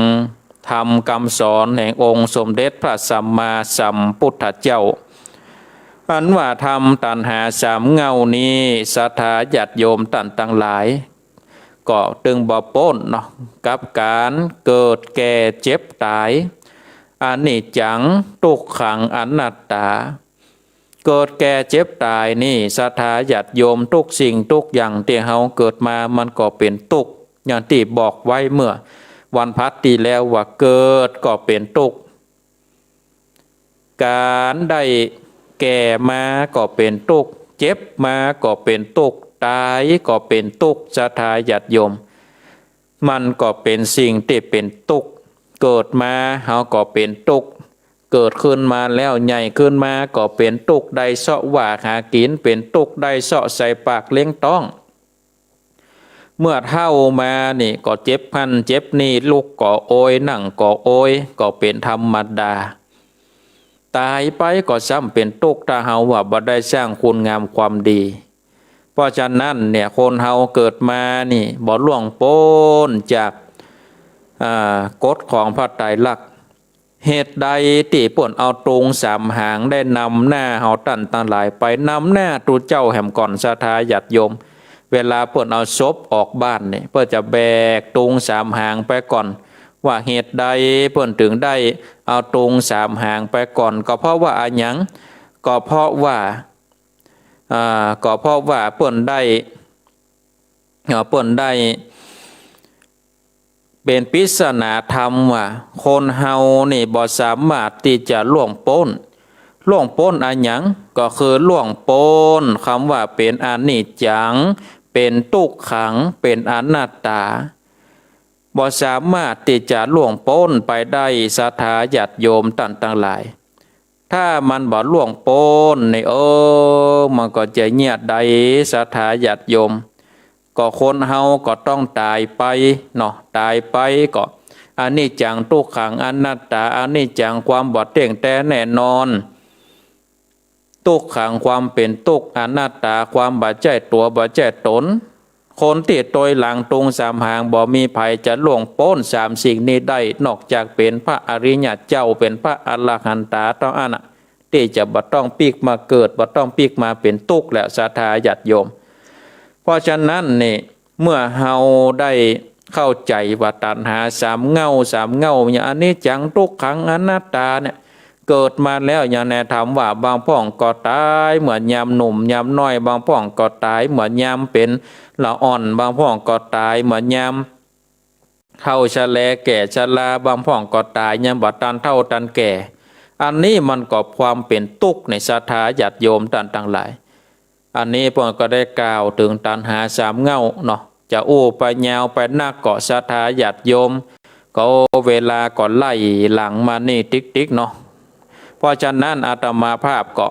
ธรรมคำสอนแห่งองค์สมเด็จพระสัมมาสัมพุทธเจ้าอันว่าธรรมตัณหาสามเงานี้ศรัทธาญาติโยมท่านทั้งหลายก็ตึงบ่พ้นเนาะกับการเกิดแก่เจ็บตายอนิจจังทุกขังอนัตตาเกิดแก่เจ็บตายนี่ศรัทธาญาติโยมทุกสิ่งทุกอย่างที่เฮาเกิดมามันก็เป็นทุกข์อย่างที่บอกไว้เมื่อวันพัดที่แล้วว่าเกิดก็เป็นทุกข์การได้แก่มาก็เป็นทุกข์เจ็บมาก็เป็นทุกข์ตายก็เป็นทุกข์ศรัทธาญาติโยมมันก็เป็นสิ่งที่เป็นทุกข์เกิดมาเฮาก็เป็นทุกข์เกิดขึ้นมาแล้วใหญ่ขึ้นมาก็เป็นทุกข์ได้เสาะว่าหากินเป็นทุกข์ได้เสาะใส่ปากเลี้ยงต้อง เมื่อเท่ามานี่ก็เจ็บพันเจ็บนี่ลุกก็โอยนั่งก็โอยก็เป็นธรรมดาตายไปก็ซ้ำเป็นตุกถ้าเฮาว่าบ่ได้สร้างคุณงามความดีเพราะฉะนั้นเนี่ยคนเฮาเกิดมานี่บ่ล่วงพ้นจากกฎของพระไตรลักษณ์เหตุใดที่ป่นเอาตรงสามหางได้นำหน้าเฮาตั้นตั้งหลายไปนำหน้าตูเจ้าแห่มก่อนศรัทธาญาติโยมเวลาเปิ่นเอาศพออกบ้านเนี่ยเพื่อจะแบกตรงสามหางไปก่อนว่าเหตุใดเปิ่นถึงได้เอาตรงสามหางไปก่อนก็เพราะว่าอะไรหยังก็เพราะว่าเปิ่นได้เป็นปริศนาธรรมว่าคนเฮานี่บ่สามารถที่จะล่วงพ้นอะไรหยังก็คือล่วงพ้นคำว่าเป็นอนิจจังเป็นทุกขังเป็นอนัตตาบ่สามารถที่จะล่วงพ้นไปได้ศรัทธาญาติโยมต่างหลายถ้ามันบ่ล่วงพ้นในมันก็จะเงียดใดศรัทธาญาติโยมก็คนเฮาก็ต้องตายไปเนาะตายไปก็อนิจจังทุกขังอนัตตาอนิจจังความบ่เที่ยงแท้แน่นอนทุกขังความเป็นทุกข์อนัตตาความบ่ใจตัวบ่ใจตนคนที่ตอยหลังตรงสามหางบ่มีภัยจะล่วงพ้นสามสิ่งนี้ได้นอกจากเป็นพระอริยเจ้าเป็นพระอรหันตาต้องอันน่ะที่จะบ่ต้องปีกมาเกิดบ่ต้องปีกมาเป็นทุกข์และศรัทธาญาติโยมเพราะฉะนั้นนี่เมื่อเฮาได้เข้าใจว่าตัณหาสามเงาอย่างอันนี้จังทุกขังอนัตตาเนี่ยเกิดมาแล้วอย่างแน่ถามว่าบางพ่องก็ตายเหมือนยามหนุ่มยามน้อยบางพ่องก็ตายเหมือนยามเป็นละอ่อนบางพ่องก็ตายเหมือนยามเข้าชะแลแก่ชราบางพ่องก็ตายยามบัดตันเท่าตันแก่อันนี้มันก็ความเป็นทุกข์ในศรัทธาญาติโยมต่างหลายอันนี้พ่อก็ได้กล่าวถึงตัณหาสามเงาเนาะจะอู้ไปยาวไปนักเกาะศรัทธาญาติโยมก็เวลาก่อนไล่หลังมานี่ติ๊กเนาะเพราะฉะนั้นอาตมาภาพก็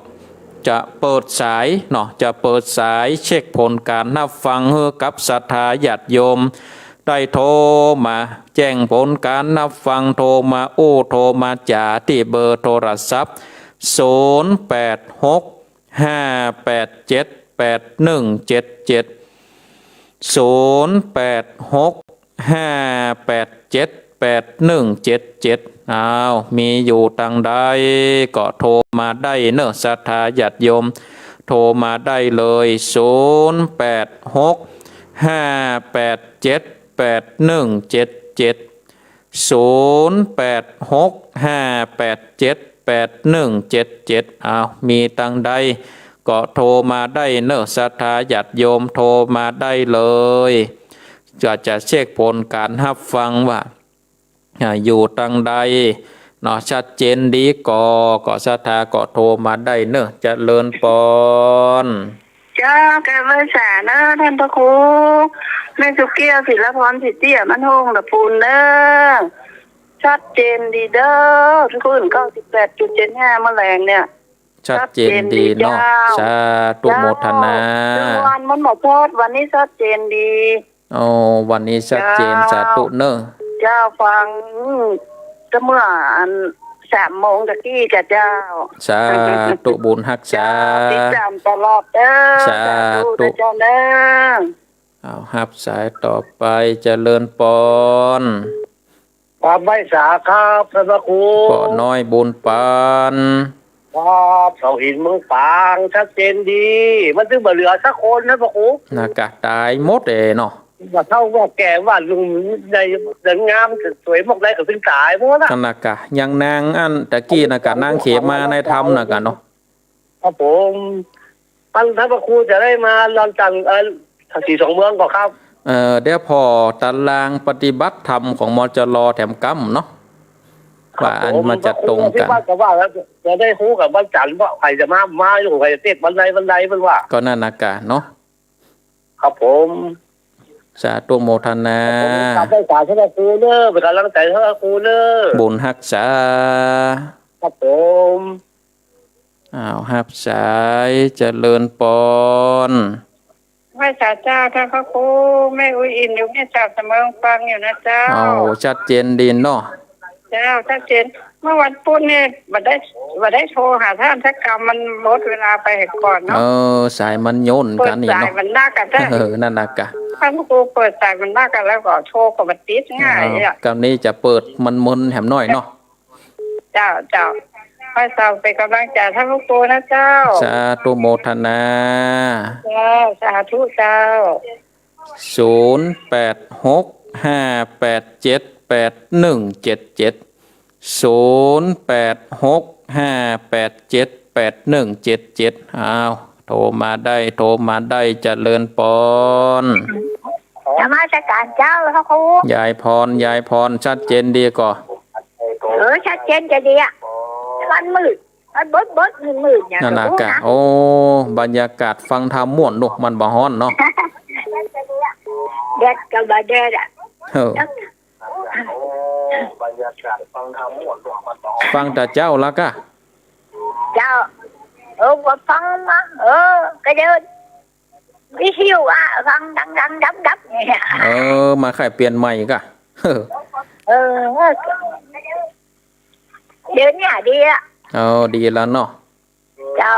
จะเปิดสายเนาะจะเปิดสายเช็คผลการนับฟังให้กับศรัทธาญาติโยมได้โทรมาแจ้งผลการนับฟังโทรมาโทรมาจ่าที่เบอร์โทรศัพท์0865878177อ้าวมีอยู่ทางใดก็โทรมาได้เนอะศรัทธาญาติโยมโทรมาได้เลย0865878177อ้าวมีทางใดก็โทรมาได้เนอะศรัทธาญาติโยมโทรมาได้เลยจะเช็คผลการรับฟังว่าอยู่ทางใดเนาะชัดเจนดีก็ศรัทธาก็โทรมาได้เนอะเจริญพรเจ้าแกเวสาเนอะท่านพระครูแม่สุเกี้ยวศิลพรสิทธิ์เตี้ยมันโฮงตะปูนเด้อชัดเจนดีเด้อทุกคน98.75 แมลงเนี่ยชัดเจนดีเนาะสาธุโมทนาวันมันหมอพอดวันนี้ชัดเจนดีวันนี้ชัดเจนสาธุเนอะเจ้าฟังจะเมื่อ3 โมงตะกี้กับเจ้าสาธุบุญฮักษาติดตามตลอดเด้อสาธุเจ้าเด้อฮับสายต่อไปเจริญปนความไม่สาครับพระพระครูปอน้อยบุญปานครับเสาหินเมืองปางชัดเจนดีมันถึงบ่เหลือสักคนนะพระครูน่ากะตายหมดเนาะว่าเท่าว่าแก่ว่าลุงในงามสวยมากได้ก็ถึงตายหมดนะน่ากะยังนางอันตะกี้น่ากะนางเขมาในธรรมน่ากะเนาะครับผมท่านพระครูจะได้มาลอนจัง4 2 เมืองก่อนครับเดี๋ยวพอตารางปฏิบัติธรรมของมจรแถมกัมเนาะว่าอันมาจะตรงกันว่าแล้วจะได้คู่กับวันจันทร์ว่าใครจะมาอยู่ใครจะเทศวันใดมันว่าก็นั่นอากาศเนาะครับผมสาธุโมทนาขอบคุณสาธุครูเนอะเป็นกำลังใจให้ครูเนอะบุญฮักษาครับผมฮับสายเจริญปน พระเจ้าท่านพระครูแม่อุ้ยอินอยู่แม่จับเสมอฟังอยู่นะเจ้า เอาชัดเจนดีเนาะ เจ้าชัดเจนเมื่อวันพุธเนี่ยบัดได้โทรหาท่านสักคำมันลดเวลาไปก่อนเนาะ สายมันโยน เปิ กั ด นนี่ สาย เนาะ มันน่ากันได้ นั่นน่ะกะ ท่านครูเปิดสายมันน่ากันแล้วก็โทรกับบัดติดง่ายอ่ะ กำนี้จะเปิดมันมึนแหมน้อยเนาะ เจ้าพระเจ้าเป็นกำลังใจท่านครูนะเจ้า สาธุโมทนา เจ้าสาธุเจ้า 0865878177 0865878177อ้าวโทรมาได้เจริญปอน นมัสการเจ้าพระครู ยายพรชัดเจนดีก่อ ชัดเจนจะดีอ่ะมันมืดมันเบิดมืดอย่าง นั่น นั้ น่ะกะโอ้บรรยากาศฟังธรรมม่วนลูกมันบ่ฮ้อนเนาะ เด็ดกับบาเด็ดอ่ะ บรรยากาศฟังธรรมหมดหลวงมันบอก ฟังแต่เจ้าละกะ เจ้าว่าฟังมาก็เดินวิชิวอ่ะฟังดังดับเนี่ย มาไข่เปลี่ยนใหม่กะ เดินเนี่ยดีอ่ะ ดีแล้วเนาะ เจ้า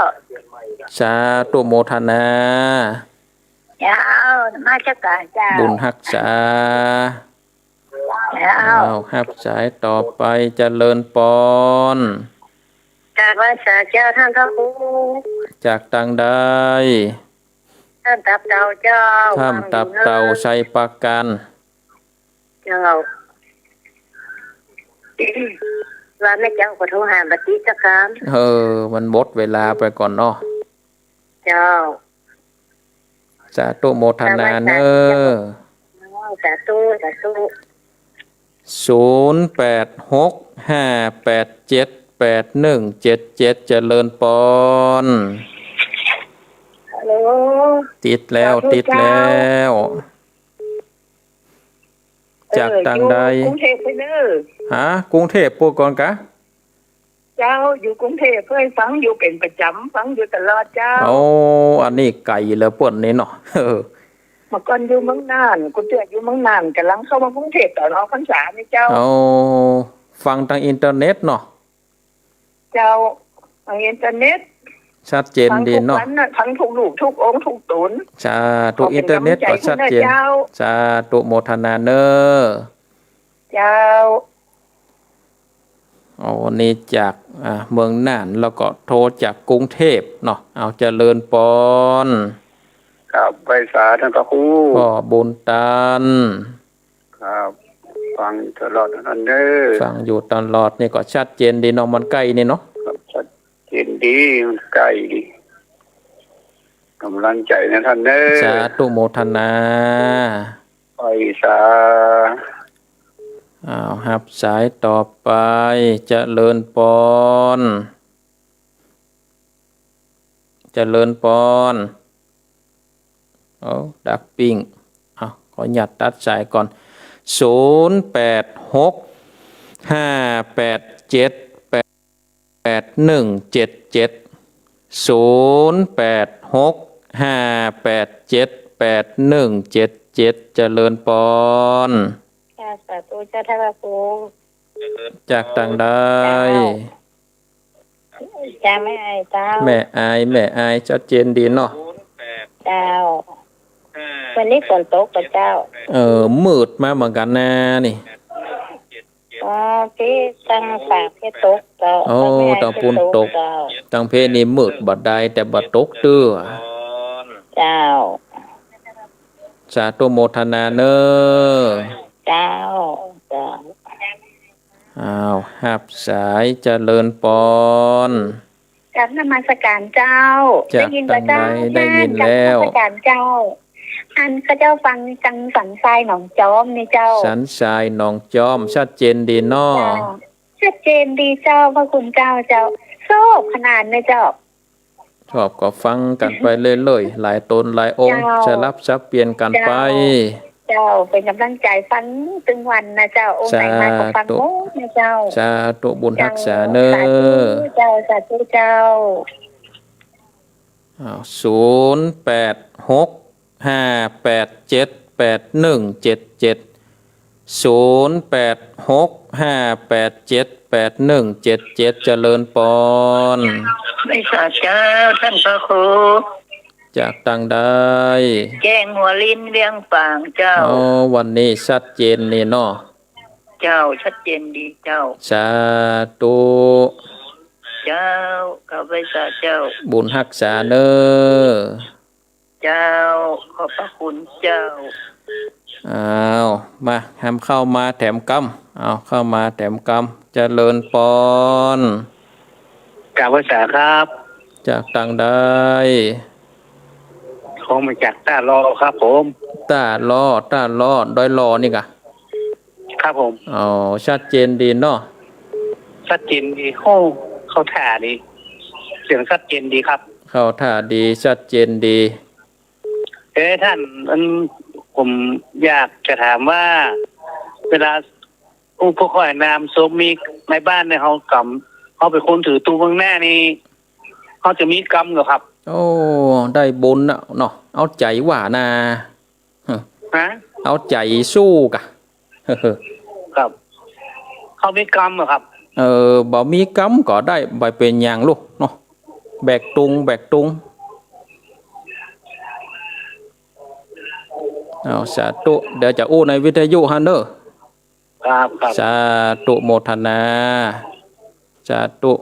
สาธุโมทนา เจ้ามาจักการเจ้า บุญรักษา เจ้า ฮับสายต่อไปเจริญปอน จากว่าเจ้าท่านพระครู จากตังใด ท่านตับเต่าเจ้า ข้ามตับเต่าชัยประกัน เจ้าว่าแม่เจ้าขอโทรหาบัดนี้จักการ มันบดเวลาไปก่อนเนาะ เจ้า สาธุโมทนาเนอ สาธุ0865878177เจริญปอน ฮัลโหล ติดแล้ว จากตังใด กรุงเทพไปเด้อก รุงเทพปูก่อนกะ เจ้าอยู่กรุงเทพเพื่อฟังอยู่เป็นประจำฟังอยู่ตลอดเจ้า อันนี้ไก่แล้วเปิ่นนี่เนาะ เมื่อก่อนอยู่เมืองน่านกูเตือนอยู่เมืองน่านกำลังเข้ามากรุงเทพตอนออกพรรษานี่เจ้า ฟังทางอินเทอร์เน็ตเนาะ เจ้าทางอินเทอร์เน็ต ชัดเจนดีเนาะ ทั้งทุกลูกทุกองค์ทุกตุน สาธุอินเทอร์เน็ตก็ชัดเจน เจ้า สาธุโมทนาเนอ เจ้า วันนี้จากเมืองน่านแล้วก็โทรจากกรุงเทพเนาะเอาเจริญปอน ครับไปสาท่านพระครู ก็บุญตัน ครับฟังตลอดนั่นเด้อ ฟังอยู่ตลอดนี่ก็ชัดเจนดีเนาะมันใกล้นี่เนาะ ครับชัดเจนดีมันใกล้ดีกำลังใจนะท่านเด้อ สาธุโมทนา ไปสา หับสายต่อไปเจริญปอนดักปิ้งขอหยัดตัดสายก่อน0865878177 เจริญปอน สาธุเจ้าท่านพระครู จากต่างใด จ้าแม่ไอ้เจ้า แม่อายชัดเจนดีเนาะ เจ้าวันนี้ฝนตกกับเจ้า มืดมาเหมือนกันนะนี่ พี่ตั้งฝากพี่ตกเจ้า ตะปูนตกตังเพนี่มืดบัดใดแต่บัดตกเตื้อ เจ้า สาธุโมทนาเนอ เจ้า หับสายเจริญปอน กับนมัสการเจ้า จาก ยินพระเจ้า ได้ยินแล้ว นมัสการเจ้า อันข้าเจ้าฟังจังสันทรายหนองจอมนี่เจ้า สันทรายหนองจอมชัดเจนดีเนาะ ชัดเจนดีเจ้าพระคุณเจ้าโชคขนาดนะเจ้า ชอบก็ฟังกันไปเรื่อยๆหลายตนหลายองค์สลับซับเปลี่ยนกันไป เจ้าเป็นกำลังใจฟังตึงวันนะเจ้าองค์ไหนมาก็ฟังโอ้นะเจ้า สาธุบุญรักษาเนอ สาธุเจ้า 0865878177 0875878177 เจริญปอนไม่ทราบเจ้าท่านพระครูจากตังใดแจ้งหัวลิ้นเรียงปางเจ้าอ๋อวันนี้ชัดเจนนี่เนาะเจ้าชัดเจนดีเจ้าสาธุเจ้าข้าพเจ้าเจ้าบุญรักษาเนอเจ้าขอบพระคุณเจ้าอ้าวมาทำเข้ามาแถมกำเอาเข้ามาแถมกำเจริญปอนกราบพระสาครับจากตังใดเขามาจากต้ารอครับผมต้ารอดอยรอนี่กะครับผมอ๋อชัดเจนดีเนาะชัดเจนดีเข้าท่าดีเสียงชัดเจนดีครับเข้าท่าดีชัดเจนดีท่านผมอยากจะถามว่าเวลาผู้คอยนามโซมีในบ้านในเขากำเขาเป็นคนถือตู้เบื้องหน้านี่เขาจะมีกรรมเหรอครับโอ้ได้บุญเนาะเอาใจหว่านาเอาใจสู้กะครับเขามีกรรมเหรอครับบ่มีกรรมก็ได้ใบเป็นอย่างลูกเนาะแบกตุงเอาสาธุเดี๋ยวจะอู้ในวิทยุฮันเนอร์ครับสาธุโมทนาสาธุ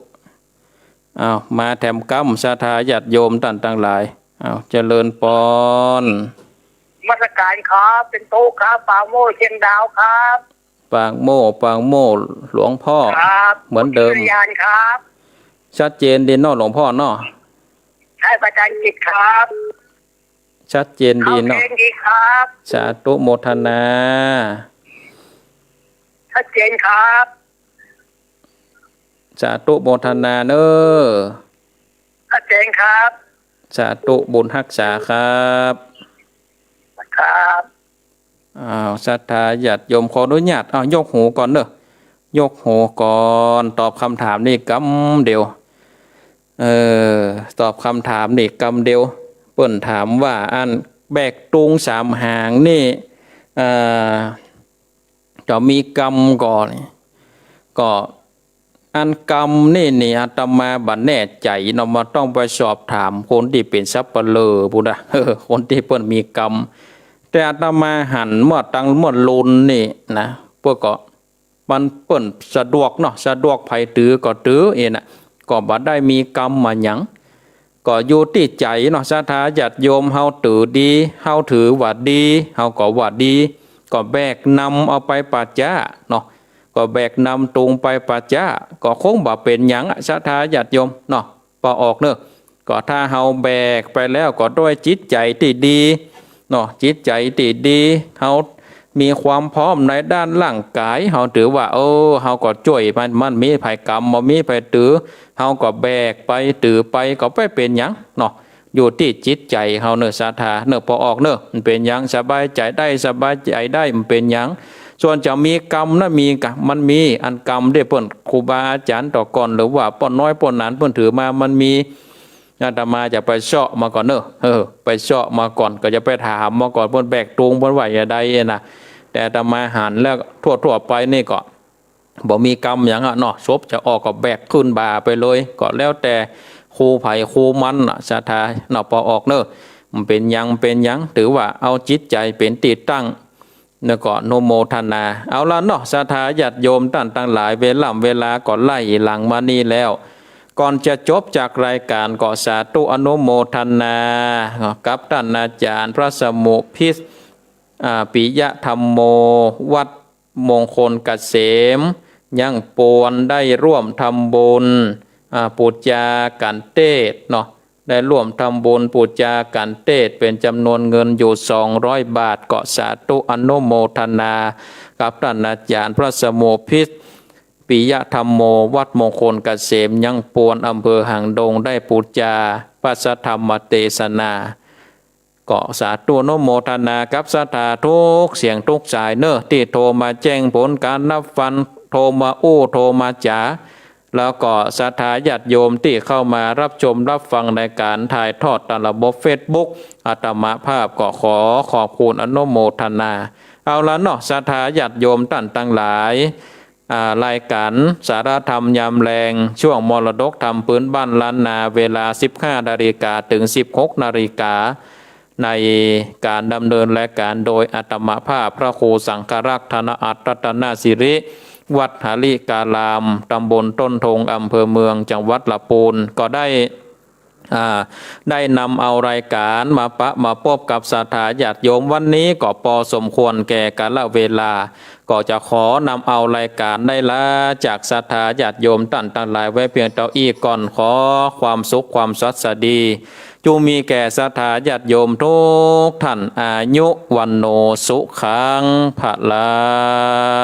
เอามาแถมกรรมศรัทธาญาติโยมท่านทั้งหลายเอาเจริญปอนมาตรการครับเป็นโต๊ะครับปางโม่เชียงดาวครับปางโม่หลวงพ่อเหมือนเดิมยานครับชัดเจนดีเนาะหลวงพ่อเนาะใช่ประจันจิตครับชัดเจนดีเนาะสาธุโมทนาชัดเจนครับสาธุโมทนาเนอชัดเจนครับสาธุบุญรักษาครับครับศรัทธาญาติโยมขออนุญาตยกหูก่อนเนอะยกหูก่อนตอบคำถามนี่กำเดียวตอบคำถามนี่กำเดียวเปิ้นถามว่าอันแบกตุงสามหางนี่จะมีกรรมก่อนก็อันกรรมนี่อาตมาบัดแน่ใจเนาะมาต้องไปสอบถามคนที่เป็นสัพพะเลอพุทธะคนที่เปิ้นมีกรรมแต่อาตมาหันหมดตังหมดลุนนี่นะพวกก็มันเปิ้นสะดวกเนาะสะดวกไผถือก็ถือเองน่ะก็บ่ได้มีกรรมมาหยังก็อยู่ที่ใจเนาะศรัทธาญาติโยมเฮาถือดีเฮาถือว่าดีเฮาก็ว่าดีก็แบกนำเอาไปปัจจาเนาะก็แบกนำตรงไปปัจจาก็คงบ่เป็นหยังศรัทธาญาติโยมเนาะพอออกเนอะก็ถ้าเฮาแบกไปแล้วก็ด้วยจิตใจที่ดีเนาะจิตใจที่ดีเฮามีความพร้อมในด้านร่างกายเฮาถือว่าเฮาก็ช่วยมันมีภัยกรรมบ่มีภัยถือเฮาก็แบกไปถือไปก็ไปเป็นหยังเนาะอยู่ที่จิตใจเฮาเนอะศรัทธาเนอะพอออกเนอะมันเป็นหยังสบายใจได้มันเป็นหยังส่วนจะมีกรรมนะมันมีอันกรรมได้เพิ่นครูบาอาจารย์ต่อก่อนหรือว่าป้อนน้อยป้อนหนานเพิ่นถือมามันมีอาตมาจะไปเชาะมาก่อนเนอะไปเชาะมาก่อนก็จะไปถามมาก่อนเพิ่นแบกตรงเพิ่นไหวอย่าใดนะแต่อาตมาหันแล้วทั่วไปนี่ก็บ่มีกรรมหยังเนาะศพจะออกก็แบกขึ้นบ่าไปเลยก็แล้วแต่ครูไผครูมันศรัทธาเนาะพอออกเนอะมันเป็นหยังถือว่าเอาจิตใจเป็นติดตั้งแล้วก็โนโมทนาเอาละเนาะศรัทธาญาติโยมท่านทั้งหลายเวลาก็ไล่หลังมานี่แล้วก่อนจะจบจากรายการก็สาธุอนุโมทนากับท่านอาจารย์พระสมุพิสปิยธรรมโมวัดมงคลเกษมยังปวนได้ร่วมทำบุญปูจากันเทศเนาะได้ร่วมทำบุญปูจากันเทศเป็นจำนวนเงินอยู่200 บาทก็สาธุอนุโมทนากับท่านอาจารย์พระสมุพิสปิยธรรมโมวัดมงคลเกษมยังปวนอำเภอหางดงได้ปูจาพระธรรมเทศนาก็สาธุอนุโมทนากับศรัทธาทุกเสียงทุกสายเนอะที่โทรมาแจ้งผลการนับฟันโทรมาโทรมาจ๋า แล้วก็ศรัทธาญาติโยมที่เข้ามารับชมรับฟังในการถ่ายทอดตามระบบ Facebook อาตมาภาพก็ขอขอบคุณอนุโมทนาเอาละเนาะศรัทธาญาติโยมท่านทั้งหลายรายการสารธรรมยามแรงช่วงมรดกธรรมพื้นบ้านล้านนาเวลา 15 นาฬิกาถึง 16 นาฬิกาในการดำเนินรายการโดยอาตมาภาพพระครูสังฆรักษ์ธนอัตรัตนสิริวัดหาริการามตำบลต้นทงอำเภอเมืองจังหวัดลำพูนก็ได้นำเอารายการมาพบกับศรัทธาญาติโยมวันนี้ก็พอสมควรแก่กาลเวลาก็จะขอนำเอารายการได้ละจากศรัทธาญาติโยมท่านทั้งหลายไว้เพียงเท่านี้ก่อนขอความสุขความสัสดีจงมีแก่ศรัทธาญาติโยมทุกท่านอายุวันโนสุขังภะลัง